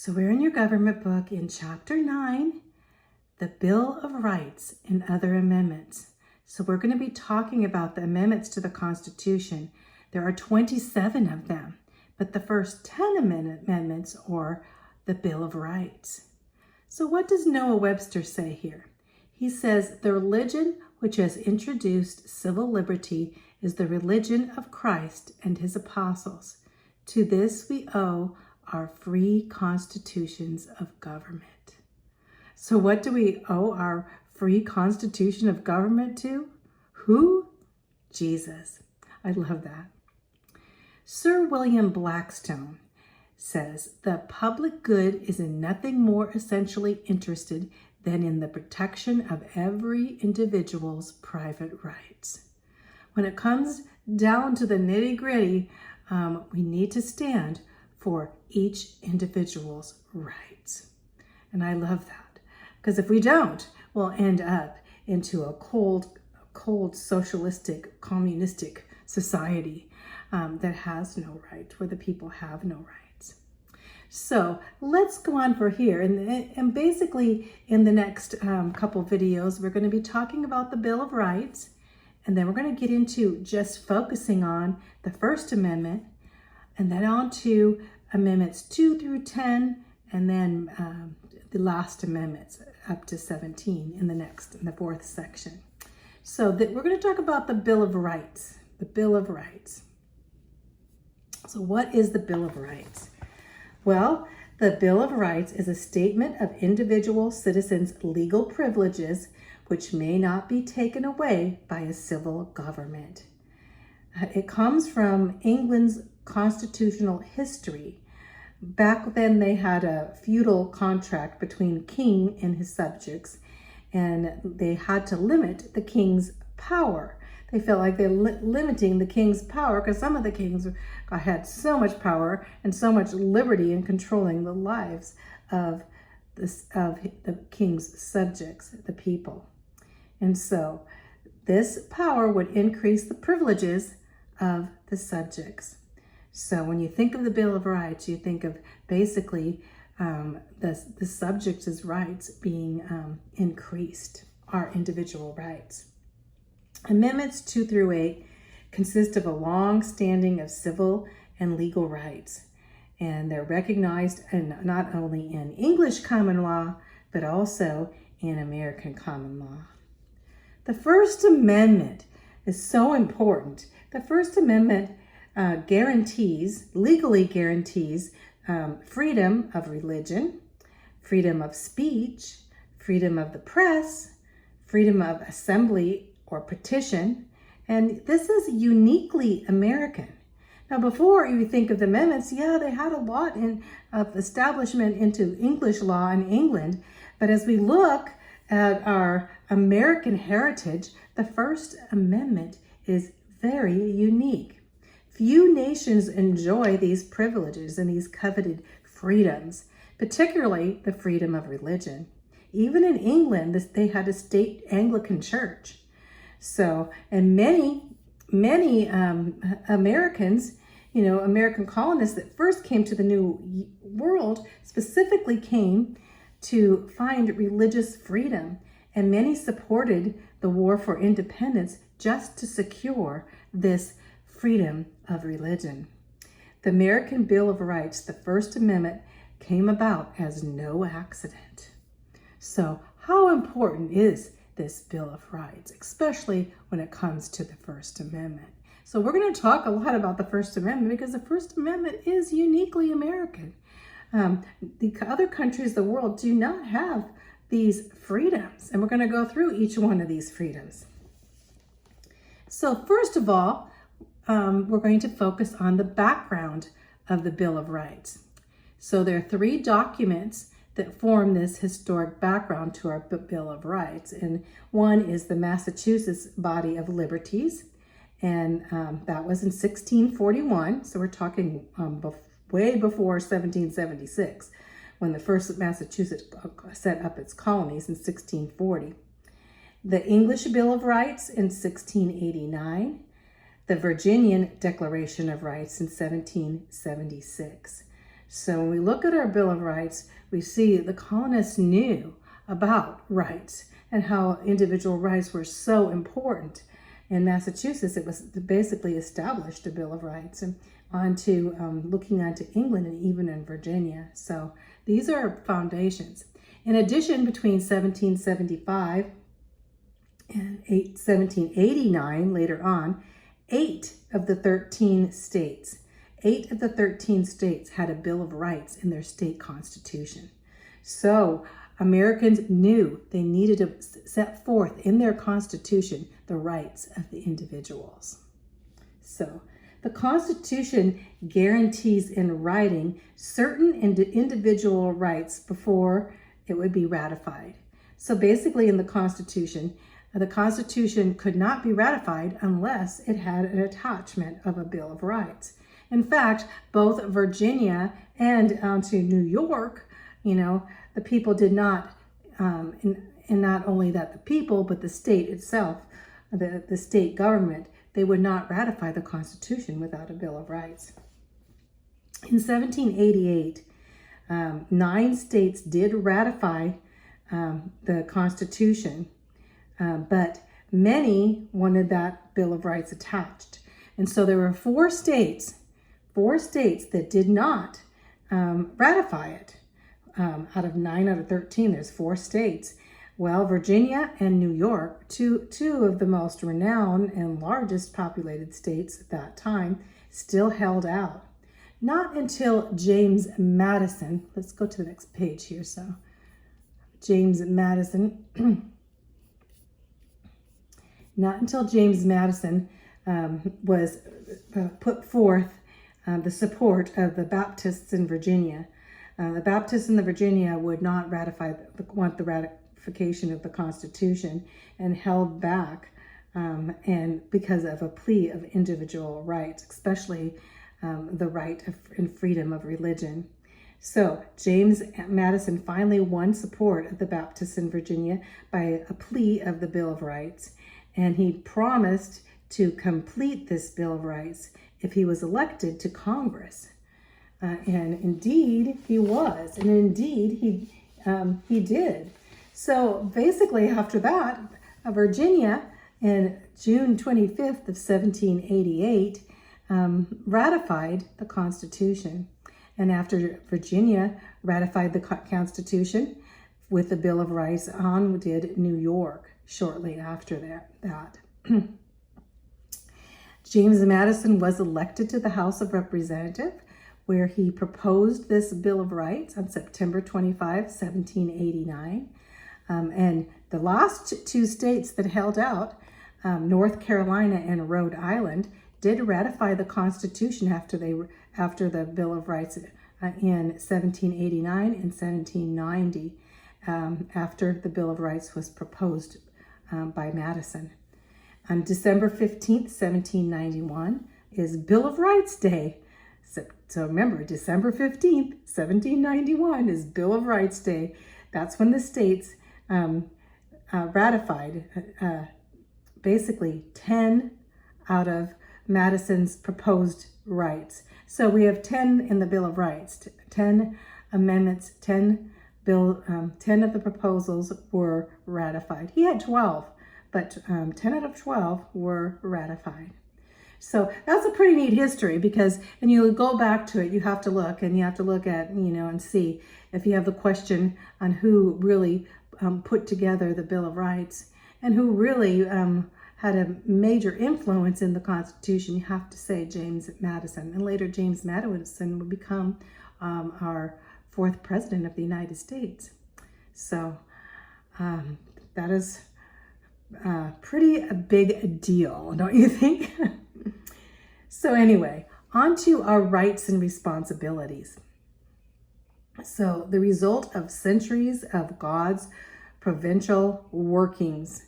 So we're in your government book in Chapter 9, the Bill of Rights and Other Amendments. So we're going to be talking about the amendments to the Constitution. There are 27 of them, but the first 10 amendments are the Bill of Rights. So what does Noah Webster say here? He says, the religion which has introduced civil liberty is the religion of Christ and his apostles. To this we owe our free constitutions of government. So what do we owe our free constitution of government to? Who? Jesus. I love that. Sir William Blackstone says, the public good is in nothing more essentially interested than in the protection of every individual's private rights. When it comes down to the nitty-gritty, we need to stand for each individual's rights. And I love that, because if we don't, we'll end up into a cold socialistic, communistic society that has no right, where the people have no rights. So let's go on for here. And basically in the next couple videos, we're going to be talking about the Bill of Rights, and then we're going to get into just focusing on the First Amendment, and then on to Amendments 2 through 10, and then the last amendments up to 17 in the fourth section. So we're going to talk about the Bill of Rights, the Bill of Rights. So what is the Bill of Rights? Well, the Bill of Rights is a statement of individual citizens' legal privileges which may not be taken away by a civil government. It comes from England's constitutional history. Back then they had a feudal contract between the king and his subjects, and they had to limit the king's power. They felt like they're limiting the king's power because some of the kings had so much power and so much liberty in controlling the lives of the king's subjects, the people. And so this power would increase the privileges of the subjects. So when you think of the Bill of Rights, you think of basically the subjects' rights being increased, our individual rights. Amendments 2 through 8 consist of a long standing of civil and legal rights, and they're recognized not only in English common law, but also in American common law. The First Amendment is so important. The First Amendment legally guarantees freedom of religion, freedom of speech, freedom of the press, freedom of assembly or petition, and this is uniquely American. Now, before you think of the amendments, yeah, they had a lot of establishment into English law in England, but as we look at our American heritage, the First Amendment is very unique. Few nations enjoy these privileges and these coveted freedoms, particularly the freedom of religion. Even in England, they had a state Anglican church. So, and many Americans, American colonists that first came to the New World specifically came to find religious freedom, and many supported the war for independence just to secure this freedom of religion. The American Bill of Rights, the First Amendment, came about as no accident. So how important is this Bill of Rights, especially when it comes to the First Amendment? So we're going to talk a lot about the First Amendment because the First Amendment is uniquely American. The other countries of the world do not have these freedoms, and we're going to go through each one of these freedoms. So first of all, we're going to focus on the background of the Bill of Rights. So there are 3 documents that form this historic background to our Bill of Rights. And one is the Massachusetts Body of Liberties, and that was in 1641. So we're talking way before 1776, when the first Massachusetts set up its colonies in 1640. The English Bill of Rights in 1689, the Virginian Declaration of Rights in 1776. So when we look at our Bill of Rights, we see the colonists knew about rights and how individual rights were so important. In Massachusetts, it was basically established a Bill of Rights, and looking onto England and even in Virginia. So these are foundations. In addition, between 1775 and 1789, later on, 8 of the 13 states had a Bill of Rights in their state constitution. So Americans knew they needed to set forth in their constitution the rights of the individuals. So the Constitution guarantees in writing certain individual rights before it would be ratified. So basically in the Constitution could not be ratified unless it had an attachment of a Bill of Rights. In fact, both Virginia and to New York, the people did not, and not only that the people, but the state itself, the state government, they would not ratify the Constitution without a Bill of Rights. In 1788, 9 states did ratify the Constitution, but many wanted that Bill of Rights attached. And so there were 4 states that did not ratify it. Out of 9 out of 13, there's 4 states. Well, Virginia and New York, two of the most renowned and largest populated states at that time, still held out. Not until James Madison, let's go to the next page here. So James Madison, not until James Madison was put forth the support of the Baptists in Virginia. The Baptists in Virginia would not want the ratification of the Constitution and held back, and because of a plea of individual rights, especially the right and freedom of religion. So James Madison finally won support of the Baptists in Virginia by a plea of the Bill of Rights, and he promised to complete this Bill of Rights if he was elected to Congress. And indeed he was, and indeed he did. So basically after that, Virginia in June 25th of 1788 ratified the Constitution. And after Virginia ratified the Constitution with the Bill of Rights, on did New York shortly after that. James Madison was elected to the House of Representatives, where he proposed this Bill of Rights on September 25, 1789. And the last 2 states that held out, North Carolina and Rhode Island, did ratify the Constitution after the Bill of Rights in 1789 and 1790, after the Bill of Rights was proposed by Madison. On December 15th, 1791 is Bill of Rights Day. So remember, December 15th, 1791 is Bill of Rights Day. That's when the states ratified basically 10 out of Madison's proposed rights. So we have 10 in the Bill of Rights, 10 amendments, 10 of the proposals were ratified. He had 12, but 10 out of 12 were ratified. So that's a pretty neat history, because, and you go back to it, you have to look at, and see if you have the question on who really put together the Bill of Rights and who really had a major influence in the Constitution. You have to say James Madison, and later James Madison would become our 4th president of the United States. So that is pretty a big deal, don't you think? So anyway, on to our rights and responsibilities. So the result of centuries of God's providential workings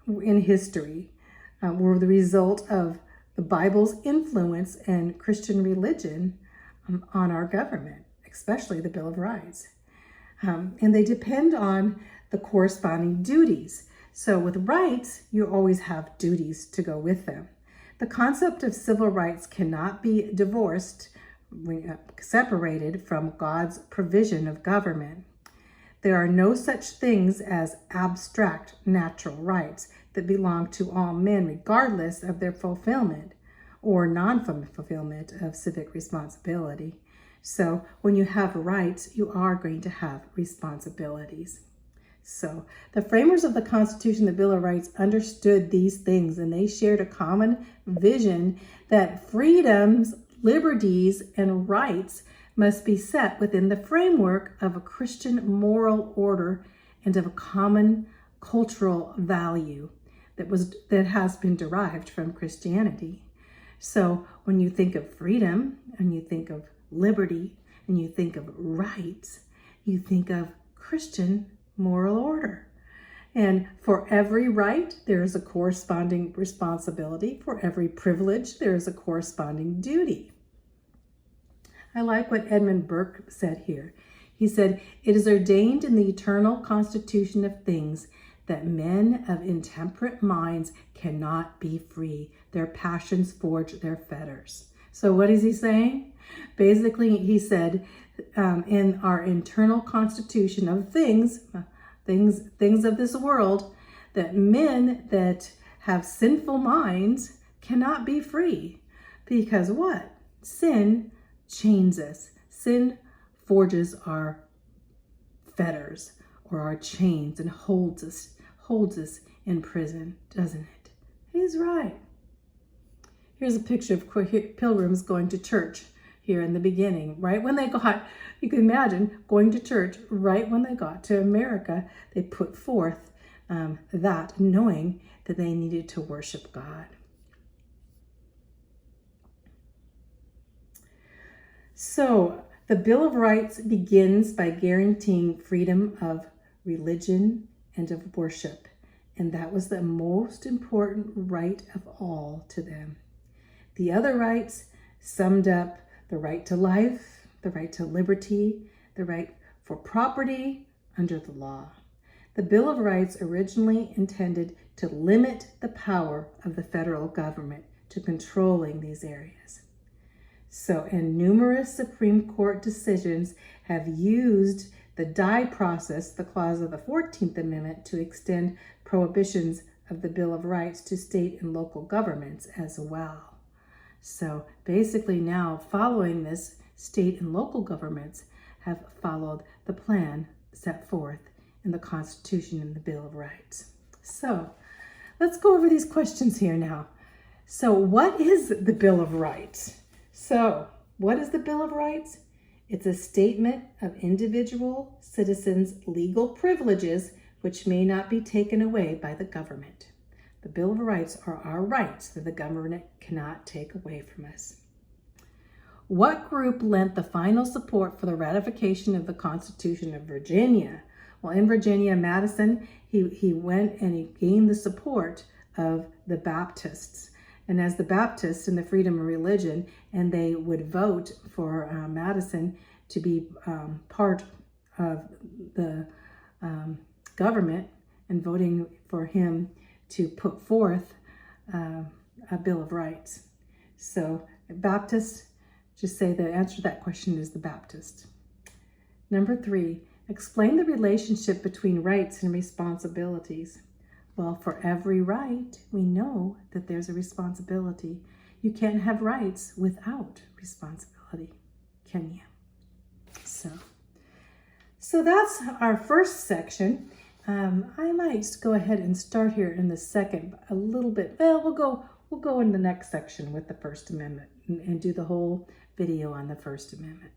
in history were the result of the Bible's influence and Christian religion on our government, especially the Bill of Rights. And they depend on the corresponding duties. So with rights, you always have duties to go with them. The concept of civil rights cannot be divorced separated from God's provision of government. There are no such things as abstract natural rights that belong to all men, regardless of their fulfillment or non-fulfillment of civic responsibility. So when you have rights, you are going to have responsibilities. So the framers of the Constitution, the Bill of Rights, understood these things, and they shared a common vision that freedoms, liberties, and rights must be set within the framework of a Christian moral order and of a common cultural value that has been derived from Christianity. So when you think of freedom, and you think of liberty, and you think of rights, you think of Christian moral order. And for every right, there is a corresponding responsibility. For every privilege, there is a corresponding duty. I like what Edmund Burke said here. He said, "It is ordained in the eternal constitution of things that men of intemperate minds cannot be free. Their passions forge their fetters." So what is he saying? Basically, he said, in our internal constitution of things of this world, that men that have sinful minds cannot be free. Because what? Sin chains us. Sin forges our fetters or our chains and holds us in prison, doesn't it? He's right. Here's a picture of pilgrims going to church here in the beginning, right when they got, you can imagine going to church right when they got to America, they put forth that, knowing that they needed to worship God. So the Bill of Rights begins by guaranteeing freedom of religion and of worship, and that was the most important right of all to them. The other rights summed up the right to life, the right to liberty, the right for property under the law. The Bill of Rights originally intended to limit the power of the federal government to controlling these areas. So, and numerous Supreme Court decisions have used the die process, the clause of the 14th Amendment, to extend prohibitions of the Bill of Rights to state and local governments as well. So basically now, following this, state and local governments have followed the plan set forth in the Constitution and the Bill of Rights. So let's go over these questions here now. So what is the Bill of Rights? So what is the Bill of Rights? It's a statement of individual citizens' legal privileges which may not be taken away by the government. The Bill of Rights are our rights that the government cannot take away from us. What group lent the final support for the ratification of the Constitution of Virginia? Well, in Virginia, Madison, he went and he gained the support of the Baptists. And as the Baptists in the freedom of religion, and they would vote for Madison to be part of the government, and voting for him to put forth a Bill of Rights. So Baptist, just say the answer to that question is the Baptist. Number 3, explain the relationship between rights and responsibilities. Well, for every right, we know that there's a responsibility. You can't have rights without responsibility, can you? So that's our first section. I might go ahead and start here in the second a little bit. Well, we'll go in the next section with the First Amendment and do the whole video on the First Amendment.